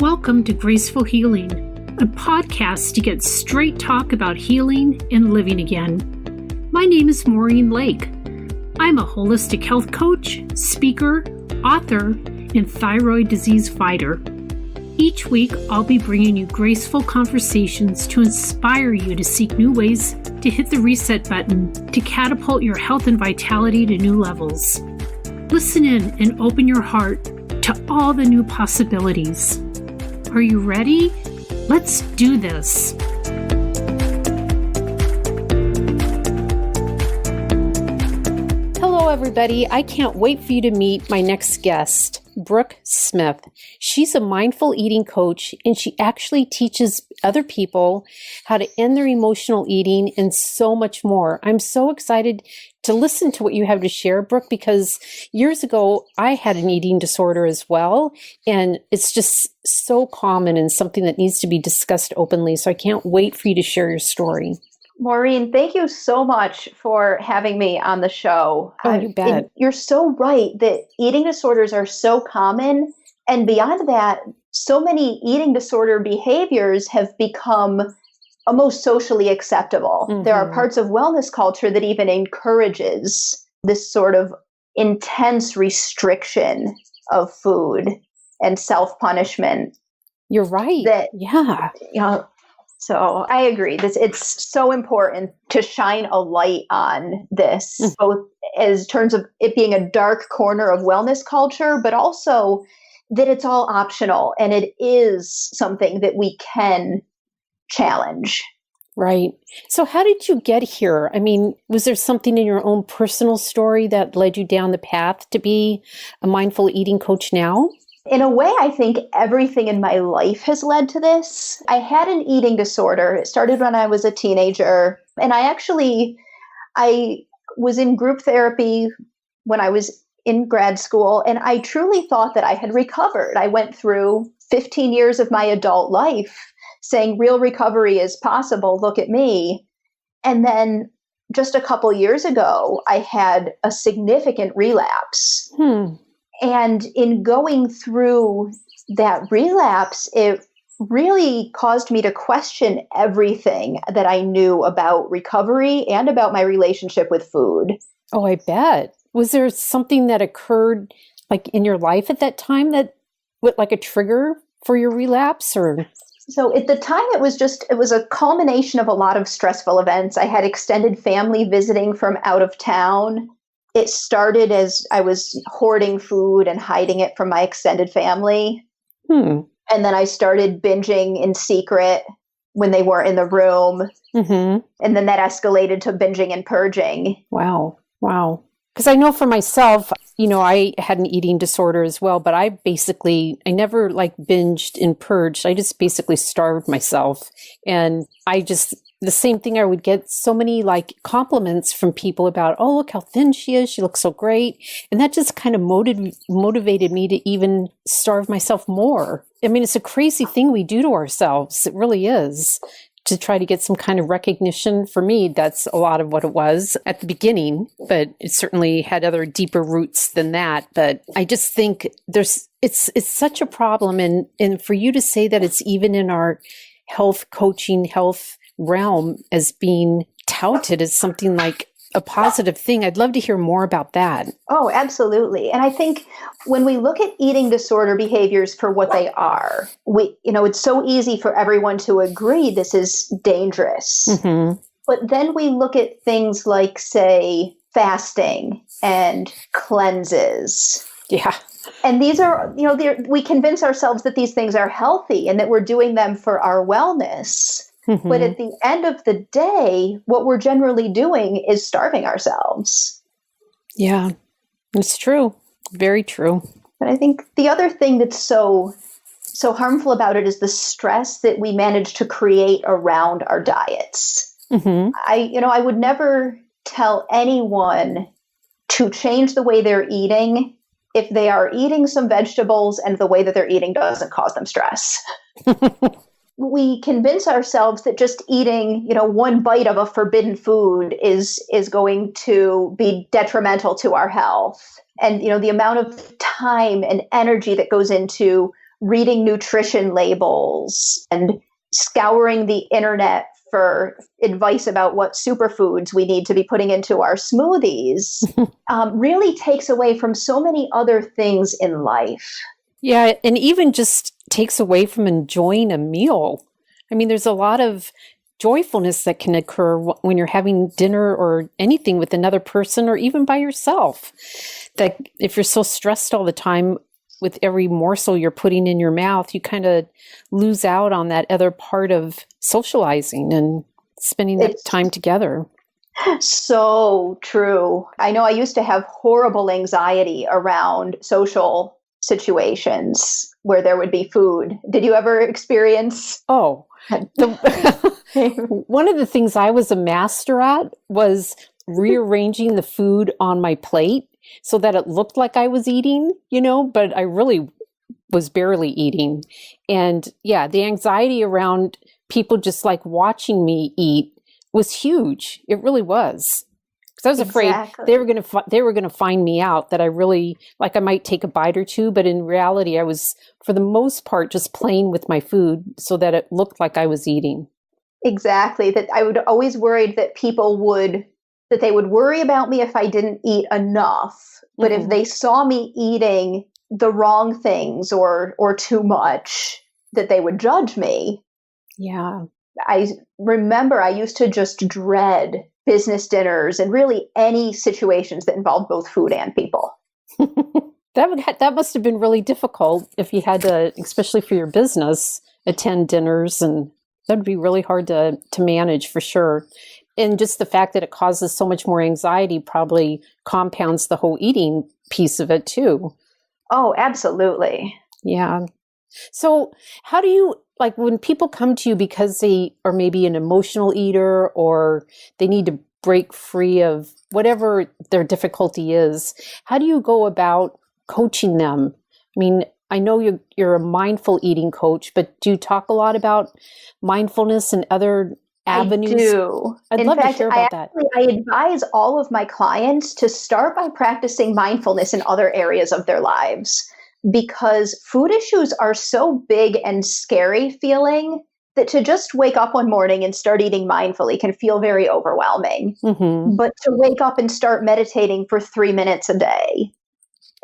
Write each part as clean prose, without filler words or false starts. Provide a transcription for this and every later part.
Welcome to Graceful Healing, a podcast to get straight talk about healing and living again. My name is Maureen Lake. I'm a holistic health coach, speaker, author, and thyroid disease fighter. Each week, I'll be bringing you graceful conversations to inspire you to seek new ways to hit the reset button to catapult your health and vitality to new levels. Listen in and open your heart to all the new possibilities. Are you ready? Let's do this. Hello, everybody. I can't wait for you to meet my next guest, Brooke Smith. She's a mindful eating coach, and she actually teaches other people how to end their emotional eating and so much more. I'm so excited to listen to what you have to share, Brooke, because years ago, I had an eating disorder as well, and it's just so common and something that needs to be discussed openly. So I can't wait for you to share your story. Maureen, thank you so much for having me on the show. Oh, you bet. You're so right that eating disorders are so common. And beyond that, so many eating disorder behaviors have become almost socially acceptable. Mm-hmm. There are parts of wellness culture that even encourages this sort of intense restriction of food and self-punishment. You're right. So I agree. It's so important to shine a light on this, both as terms of it being a dark corner of wellness culture, but also that it's all optional and it is something that we can challenge. Right. So how did you get here? I mean, was there something in your own personal story that led you down the path to be a mindful eating coach now? In a way, I think everything in my life has led to this. I had an eating disorder. It started when I was a teenager. And I was in group therapy when I was in grad school. And I truly thought that I had recovered. I went through 15 years of my adult life saying real recovery is possible. Look at me. And then just a couple years ago, I had a significant relapse. And in going through that relapse, it really caused me to question everything that I knew about recovery and about my relationship with food. Oh, I bet. Was there something that occurred like in your life at that time that was like a trigger for your relapse or? So at the time, it was a culmination of a lot of stressful events. I had extended family visiting from out of town. It started as I was hoarding food and hiding it from my extended family. And then I started binging in secret when they weren't in the room. And then that escalated to binging and purging. Wow. Because I know for myself, I had an eating disorder as well, but I never binged and purged. I just basically starved myself. And the same thing, I would get so many compliments from people about, oh, look how thin she is. She looks so great. And that just kind of motivated me to even starve myself more. I mean, it's a crazy thing we do to ourselves. It really is, to try to get some kind of recognition. For me, that's a lot of what it was at the beginning, but it certainly had other deeper roots than that. But I just think it's such a problem. And for you to say that it's even in our health coaching, health realm as being touted as something like a positive thing. I'd love to hear more about that. Oh, absolutely. And I think when we look at eating disorder behaviors for what they are, it's so easy for everyone to agree this is dangerous. But then we look at things like, say, fasting and cleanses. Yeah. And these are, we convince ourselves that these things are healthy and that we're doing them for our wellness. But at the end of the day, what we're generally doing is starving ourselves. Yeah, it's true. Very true. But I think the other thing that's so harmful about it is the stress that we manage to create around our diets. I would never tell anyone to change the way they're eating if they are eating some vegetables and the way that they're eating doesn't cause them stress. We convince ourselves that just eating, one bite of a forbidden food is going to be detrimental to our health. And, the amount of time and energy that goes into reading nutrition labels and scouring the internet for advice about what superfoods we need to be putting into our smoothies, really takes away from so many other things in life. Yeah, and even just takes away from enjoying a meal. I mean, there's a lot of joyfulness that can occur when you're having dinner or anything with another person or even by yourself. That if you're so stressed all the time with every morsel you're putting in your mouth, you kind of lose out on that other part of socializing and spending that time together. So true. I know I used to have horrible anxiety around social situations where there would be food. Did you ever experience? Oh, one of the things I was a master at was rearranging the food on my plate so that it looked like I was eating, but I really was barely eating. And yeah, the anxiety around people just like watching me eat was huge. It really was. Because I was afraid they were going to find me out, that I really, like, I might take a bite or two, but in reality, I was, for the most part, just playing with my food so that it looked like I was eating. Exactly. That I would always worried that that they would worry about me if I didn't eat enough. But if they saw me eating the wrong things or too much, that they would judge me. Yeah. I remember I used to just dread business dinners and really any situations that involved both food and people. That must have been really difficult if you had to, especially for your business, attend dinners, and that'd be really hard to manage for sure. And just the fact that it causes so much more anxiety probably compounds the whole eating piece of it too. Oh, absolutely. Yeah. So how do you, like, when people come to you because they are maybe an emotional eater or they need to break free of whatever their difficulty is, how do you go about coaching them? I mean, I know you're a mindful eating coach, but do you talk a lot about mindfulness and other avenues? I do. I'd love to hear about that. I advise all of my clients to start by practicing mindfulness in other areas of their lives, because food issues are so big and scary feeling that to just wake up one morning and start eating mindfully can feel very overwhelming. Mm-hmm. But to wake up and start meditating for 3 minutes a day,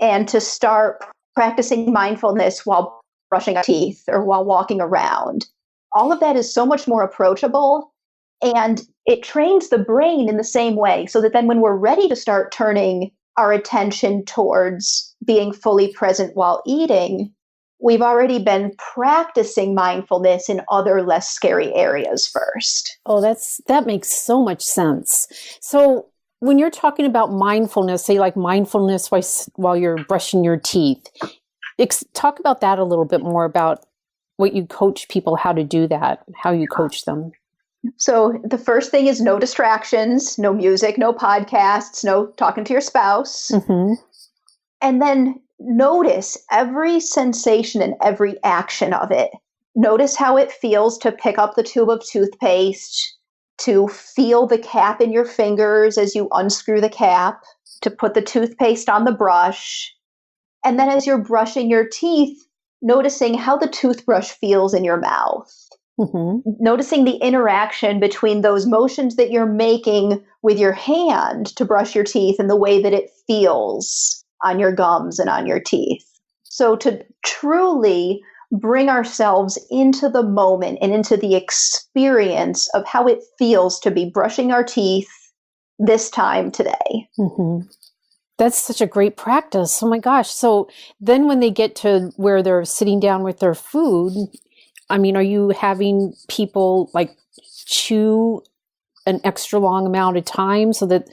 and to start practicing mindfulness while brushing our teeth or while walking around, all of that is so much more approachable, and it trains the brain in the same way, so that then when we're ready to start turning our attention towards being fully present while eating, we've already been practicing mindfulness in other less scary areas first. Oh, that makes so much sense. So when you're talking about mindfulness, say like mindfulness while you're brushing your teeth, talk about that a little bit more, about what you coach people how to do that, how you coach them. So the first thing is no distractions, no music, no podcasts, no talking to your spouse. Mm-hmm. And then notice every sensation and every action of it. Notice how it feels to pick up the tube of toothpaste, to feel the cap in your fingers as you unscrew the cap, to put the toothpaste on the brush. And then as you're brushing your teeth, noticing how the toothbrush feels in your mouth. Mm-hmm. Noticing the interaction between those motions that you're making with your hand to brush your teeth and the way that it feels on your gums and on your teeth. So to truly bring ourselves into the moment and into the experience of how it feels to be brushing our teeth this time today. Mm-hmm. That's such a great practice. Oh my gosh. So then when they get to where they're sitting down with their food, I mean, are you having people like chew an extra long amount of time so that,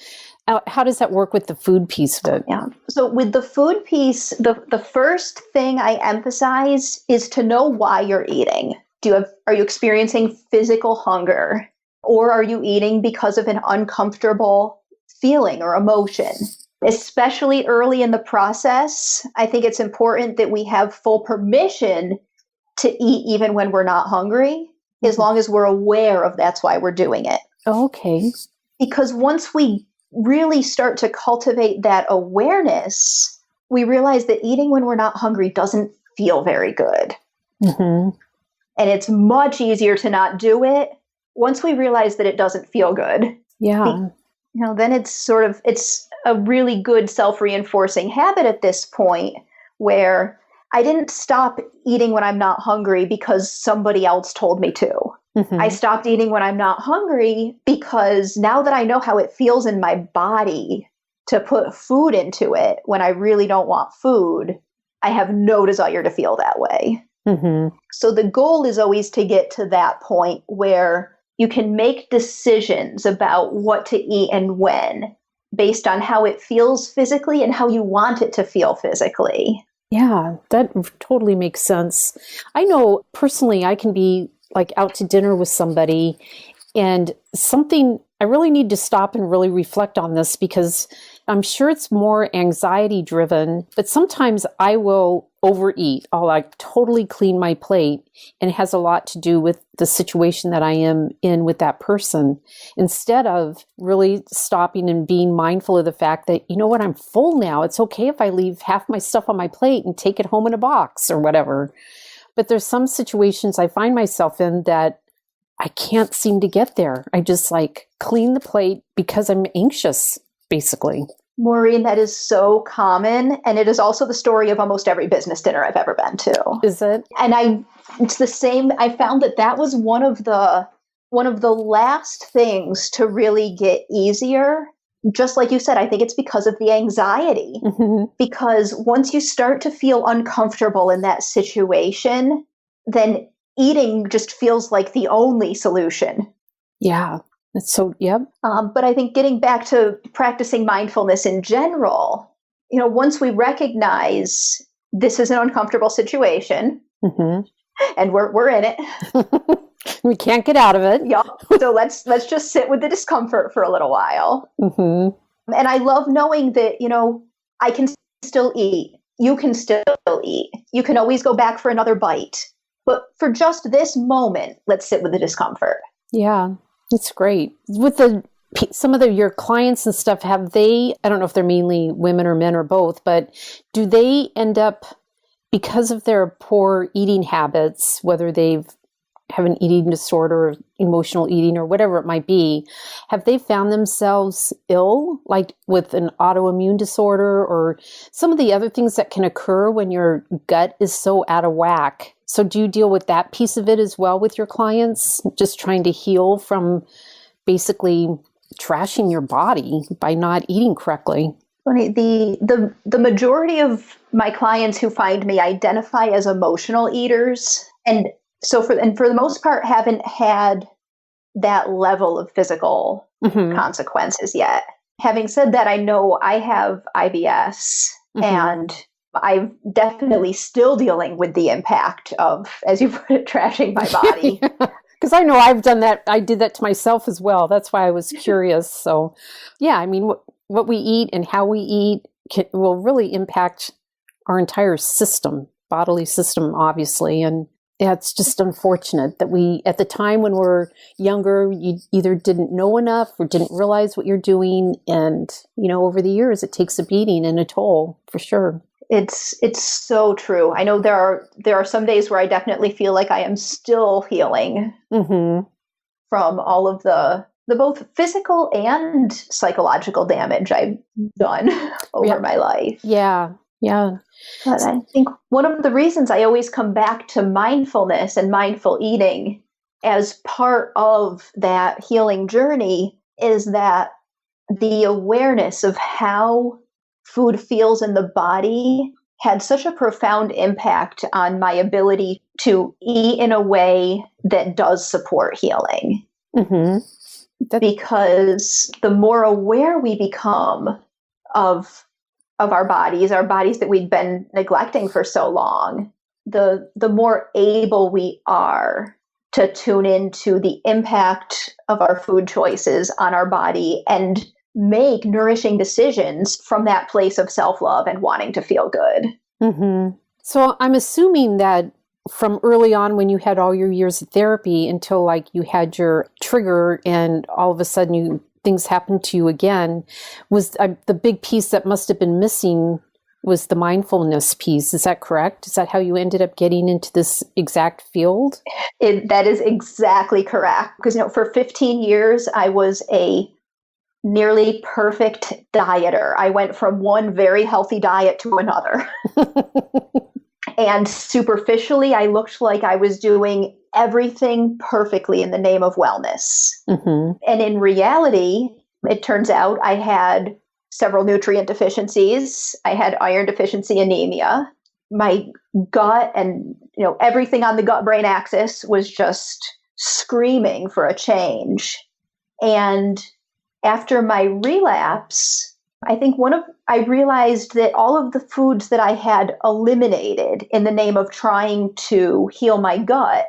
how does that work with the food piece of it? Yeah. So with the food piece, the first thing I emphasize is to know why you're eating. Are you experiencing physical hunger, or are you eating because of an uncomfortable feeling or emotion? Especially early in the process, I think it's important that we have full permission to eat even when we're not hungry, as long as we're aware of that's why we're doing it. Okay. Because once we really start to cultivate that awareness, we realize that eating when we're not hungry doesn't feel very good. And it's much easier to not do it once we realize that it doesn't feel good. Yeah. Then it's a really good self-reinforcing habit at this point where I didn't stop eating when I'm not hungry because somebody else told me to. I stopped eating when I'm not hungry because now that I know how it feels in my body to put food into it when I really don't want food, I have no desire to feel that way. So the goal is always to get to that point where you can make decisions about what to eat and when based on how it feels physically and how you want it to feel physically. Yeah, that totally makes sense. I know personally, I can be like out to dinner with somebody and I really need to stop and really reflect on this because I'm sure it's more anxiety driven, but sometimes I will overeat. I'll like totally clean my plate, and it has a lot to do with the situation that I am in with that person. Instead of really stopping and being mindful of the fact that, you know what, I'm full now. It's okay if I leave half my stuff on my plate and take it home in a box or whatever. But there's some situations I find myself in that I can't seem to get there. I just like clean the plate because I'm anxious, basically. Maureen, that is so common. And it is also the story of almost every business dinner I've ever been to. Is it? And it's the same. I found that was one of the last things to really get easier. Just like you said, I think it's because of the anxiety. Because once you start to feel uncomfortable in that situation, then eating just feels like the only solution. Yeah. Yep. But I think getting back to practicing mindfulness in general, once we recognize this is an uncomfortable situation and we're in it. We can't get out of it. Yeah. So let's just sit with the discomfort for a little while. And I love knowing that, I can still eat. You can still eat. You can always go back for another bite. But for just this moment, let's sit with the discomfort. Yeah, it's great. With some of your clients and stuff, I don't know if they're mainly women or men or both, but do they end up, because of their poor eating habits, whether they've have an eating disorder or emotional eating or whatever it might be, have they found themselves ill, like with an autoimmune disorder or some of the other things that can occur when your gut is so out of whack? So do you deal with that piece of it as well with your clients, just trying to heal from basically trashing your body by not eating correctly? The majority of my clients who find me identify as emotional eaters, and so for the most part haven't had that level of physical consequences yet. Having said that, I know I have IBS and I'm definitely still dealing with the impact of, as you put it, trashing my body. Because I know I've done that. I did that to myself as well. That's why I was curious. So yeah, I mean, what we eat and how we eat will really impact our entire system, bodily system, obviously. And yeah, it's just unfortunate that at the time when we're younger, you either didn't know enough or didn't realize what you're doing. And, over the years, it takes a beating and a toll for sure. It's so true. I know there are some days where I definitely feel like I am still healing from all of the both physical and psychological damage I've done over my life. Yeah. Yeah. But I think one of the reasons I always come back to mindfulness and mindful eating as part of that healing journey is that the awareness of how food feels in the body had such a profound impact on my ability to eat in a way that does support healing. Because the more aware we become of our bodies that we've been neglecting for so long, the more able we are to tune into the impact of our food choices on our body and make nourishing decisions from that place of self-love and wanting to feel good. So I'm assuming that from early on when you had all your years of therapy until like you had your trigger and all of a sudden things happened to you again, was the big piece that must have been missing was the mindfulness piece. Is that correct? Is that how you ended up getting into this exact field? That is exactly correct. Because, for 15 years, I was a nearly perfect dieter. I went from one very healthy diet to another. And superficially, I looked like I was doing everything perfectly in the name of wellness. Mm-hmm. And in reality, it turns out I had several nutrient deficiencies. I had iron deficiency anemia. My gut and everything on the gut-brain axis was just screaming for a change. And after my relapse, I think I realized that all of the foods that I had eliminated in the name of trying to heal my gut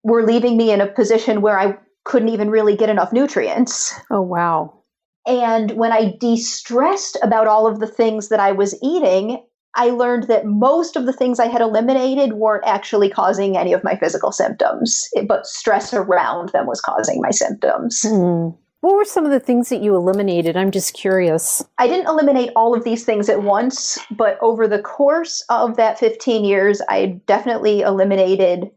were leaving me in a position where I couldn't even really get enough nutrients. Oh, wow. And when I de-stressed about all of the things that I was eating, I learned that most of the things I had eliminated weren't actually causing any of my physical symptoms, but stress around them was causing my symptoms. Mm. What were some of the things that you eliminated? I'm just curious. I didn't eliminate all of these things at once, but over the course of that 15 years, I definitely eliminated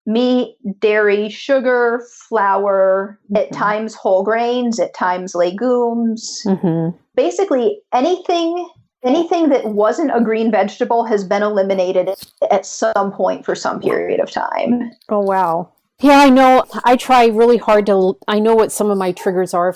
meat, dairy, sugar, flour, at times whole grains, at times legumes. Mm-hmm. Basically, anything that wasn't a green vegetable has been eliminated at some point for some period of time. Oh, wow. Yeah, I know. I try really hard I know what some of my triggers are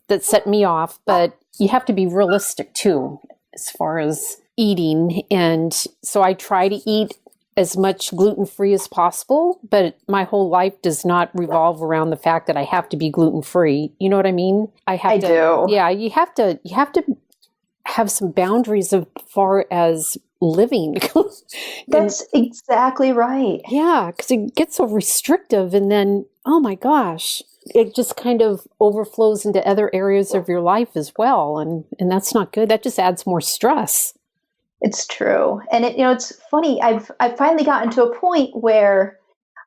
that set me off, but you have to be realistic too, as far as eating. And so I try to eat as much gluten-free as possible, but my whole life does not revolve around the fact that I have to be gluten-free. You know what I mean? I do. Yeah, you have to have some boundaries as far as living. That's exactly right. Yeah, because it gets so restrictive, and then, oh my gosh, it just kind of overflows into other areas of your life as well, and that's not good. That just adds more stress. It's true. And it's funny, I've finally gotten to a point where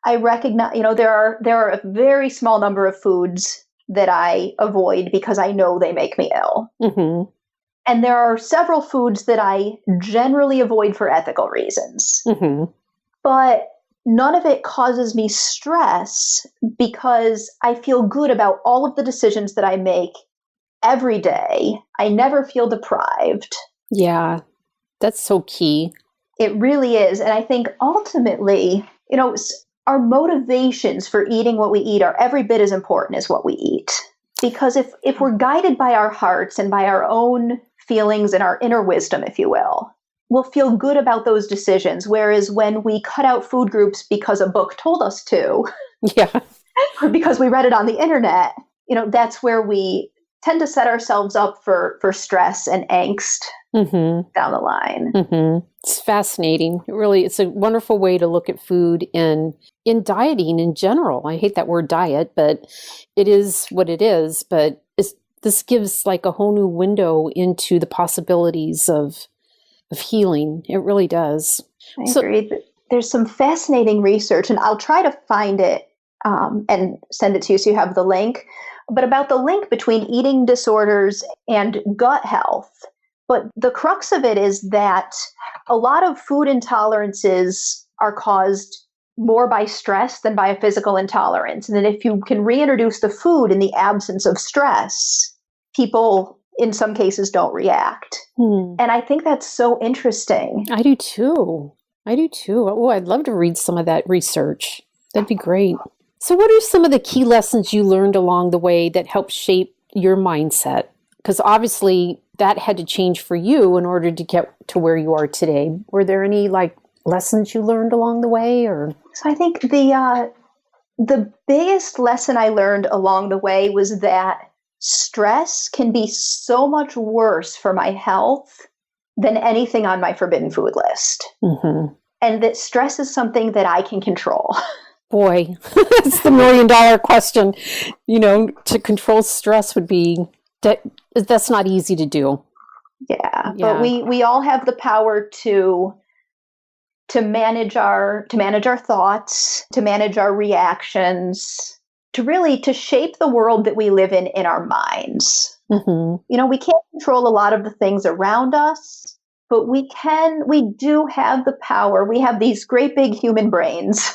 I recognize, there are a very small number of foods that I avoid because I know they make me ill. Mm-hmm. And there are several foods that I generally avoid for ethical reasons. Mm-hmm. But none of it causes me stress because I feel good about all of the decisions that I make every day. I never feel deprived. Yeah, that's so key. It really is. And I think ultimately, our motivations for eating what we eat are every bit as important as what we eat. Because if we're guided by our hearts and by our own feelings and our inner wisdom, if you will, we'll feel good about those decisions. Whereas when we cut out food groups because a book told us to, yeah, or because we read it on the internet, that's where we tend to set ourselves up for stress and angst down the line. Mm-hmm. It's fascinating. It's a wonderful way to look at food and in dieting in general. I hate that word diet, but it is what it is. But this gives like a whole new window into the possibilities of healing. It really does. I agree. There's some fascinating research, and I'll try to find it and send it to you so you have the link, but about the link between eating disorders and gut health. But the crux of it is that a lot of food intolerances are caused more by stress than by a physical intolerance. And that if you can reintroduce the food in the absence of stress, people in some cases don't react. And I think that's so interesting. I do too. Oh, I'd love to read some of that research. That'd be great. So what are some of the key lessons you learned along the way that helped shape your mindset? Because obviously that had to change for you in order to get to where you are today. Were there any lessons you learned along the way, or? So I think the biggest lesson I learned along the way was that stress can be so much worse for my health than anything on my forbidden food list. Mm-hmm. And that stress is something that I can control. Boy, it's the $1 million question. To control stress would be, that's not easy to do. Yeah. But we all have the power to manage our thoughts, to manage our reactions, to shape the world that we live in our minds. Mm-hmm. We can't control a lot of the things around us, but we do have the power. We have these great big human brains.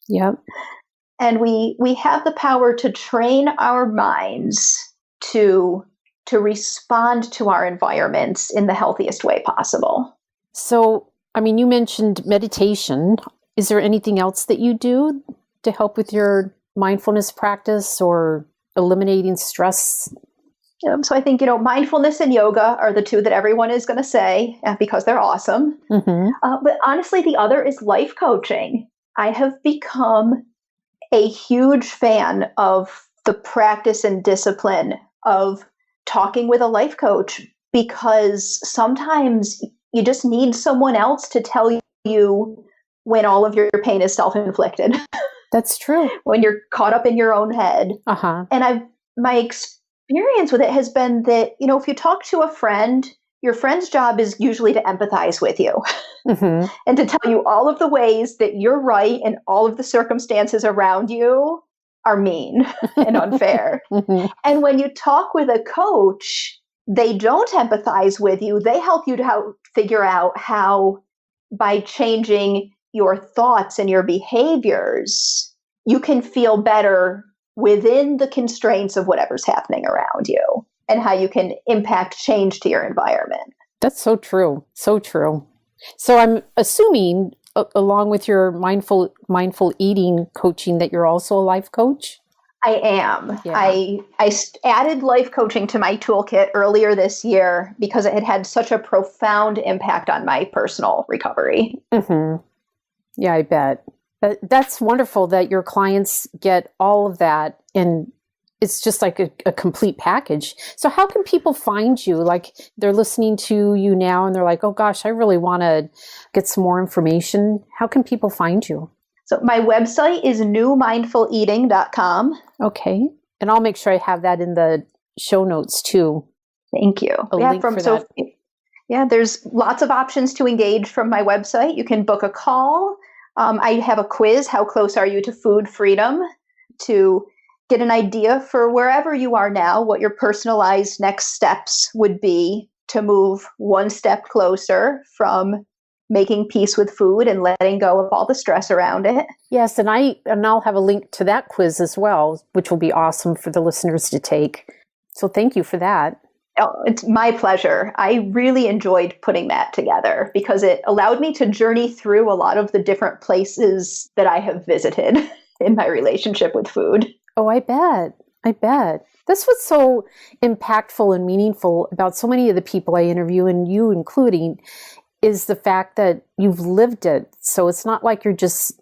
Yep. And we have the power to train our minds to respond to our environments in the healthiest way possible. So, I mean, you mentioned meditation. Is there anything else that you do to help with your mindfulness practice or eliminating stress? So I think, mindfulness and yoga are the two that everyone is going to say because they're awesome. Mm-hmm. But honestly, the other is life coaching. I have become a huge fan of the practice and discipline of talking with a life coach, because sometimes you just need someone else to tell you when all of your pain is self-inflicted. That's true. When you're caught up in your own head. Uh-huh. And my experience with it has been that, if you talk to a friend, your friend's job is usually to empathize with you Mm-hmm. and to tell you all of the ways that you're right and all of the circumstances around you are mean and unfair. Mm-hmm. And when you talk with a coach, they don't empathize with you. They help you to figure out how, by changing your thoughts and your behaviors, you can feel better within the constraints of whatever's happening around you, and how you can impact change to your environment. That's so true. So true. So I'm assuming, along with your mindful eating coaching, that you're also a life coach? I am. Yeah. I added life coaching to my toolkit earlier this year because it had such a profound impact on my personal recovery. Mm-hmm. Yeah, I bet. That's wonderful that your clients get all of that, and it's just like a complete package. So how can people find you? Like, they're listening to you now and they're like, oh gosh, I really want to get some more information. How can people find you? So my website is newmindfuleating.com. Okay. And I'll make sure I have that in the show notes too. Thank you. Link for that. Yeah, there's lots of options to engage from my website. You can book a call. I have a quiz, How Close Are You to Food Freedom, to get an idea for wherever you are now, what your personalized next steps would be to move one step closer from making peace with food and letting go of all the stress around it. Yes, and I'll have a link to that quiz as well, which will be awesome for the listeners to take. So thank you for that. Oh, it's my pleasure. I really enjoyed putting that together because it allowed me to journey through a lot of the different places that I have visited in my relationship with food. Oh, I bet. That's what's so impactful and meaningful about so many of the people I interview, and you including, is the fact that you've lived it. So it's not like you're just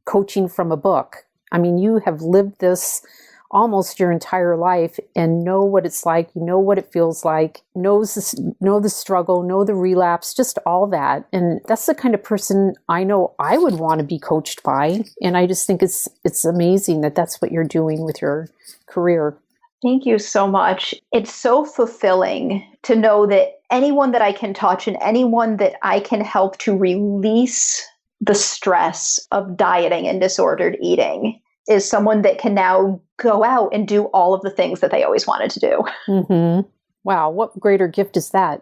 coaching from a book. I mean, you have lived this almost your entire life and know what it's like, you know what it feels like, know the struggle, know the relapse, just all that. And that's the kind of person I know I would want to be coached by. And I just think it's amazing that that's what you're doing with your career. Thank you so much. It's so fulfilling to know that anyone that I can touch and anyone that I can help to release the stress of dieting and disordered eating is someone that can now go out and do all of the things that they always wanted to do. Mm-hmm. Wow, what greater gift is that?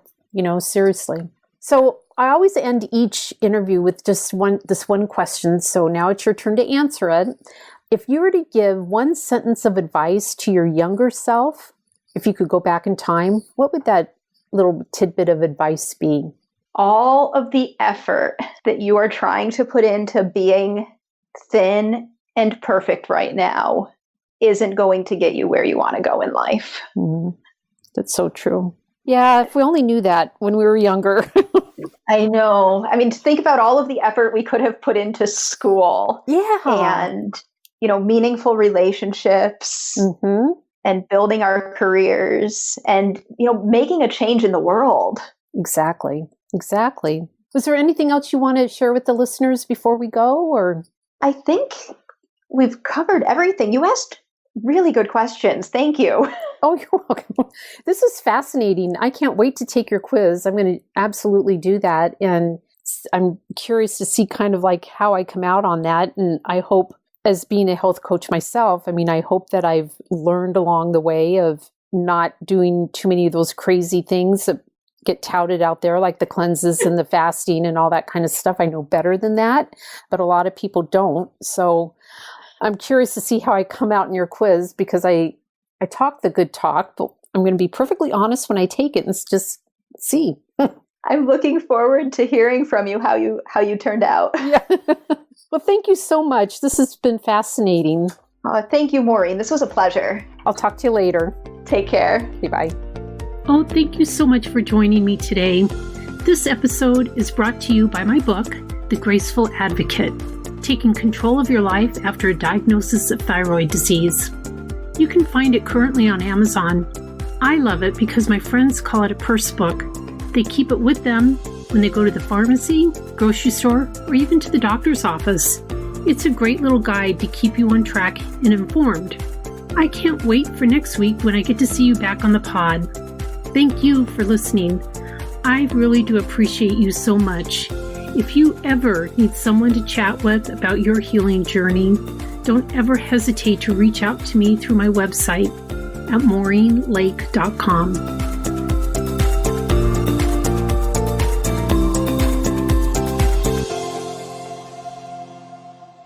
Seriously. So I always end each interview with just this one question. So now it's your turn to answer it. If you were to give one sentence of advice to your younger self, if you could go back in time, what would that little tidbit of advice be? All of the effort that you are trying to put into being thin and perfect right now isn't going to get you where you want to go in life. Mm-hmm. That's so true. Yeah, if we only knew that when we were younger. I know. I mean, think about all of the effort we could have put into school. Yeah. And, meaningful relationships, mm-hmm. and building our careers and, making a change in the world. Exactly. Was there anything else you want to share with the listeners before we go, or? I think we've covered everything. You asked really good questions. Thank you. Oh, you're welcome. This is fascinating. I can't wait to take your quiz. I'm going to absolutely do that. And I'm curious to see kind of like how I come out on that. And I hope, as being a health coach myself, I hope that I've learned along the way of not doing too many of those crazy things that get touted out there, like the cleanses and the fasting and all that kind of stuff. I know better than that, but a lot of people don't. So I'm curious to see how I come out in your quiz, because I talk the good talk, but I'm going to be perfectly honest when I take it and just see. I'm looking forward to hearing from you how you turned out. Yeah. Well, thank you so much. This has been fascinating. Thank you, Maureen. This was a pleasure. I'll talk to you later. Take care. Okay, bye. Oh, thank you so much for joining me today. This episode is brought to you by my book, The Graceful Advocate, Taking Control of Your Life After a Diagnosis of Thyroid Disease. You can find it currently on Amazon. I love it because my friends call it a purse book. They keep it with them when they go to the pharmacy, grocery store, or even to the doctor's office. It's a great little guide to keep you on track and informed. I can't wait for next week when I get to see you back on the pod. Thank you for listening. I really do appreciate you so much. If you ever need someone to chat with about your healing journey, don't ever hesitate to reach out to me through my website at maureenlake.com.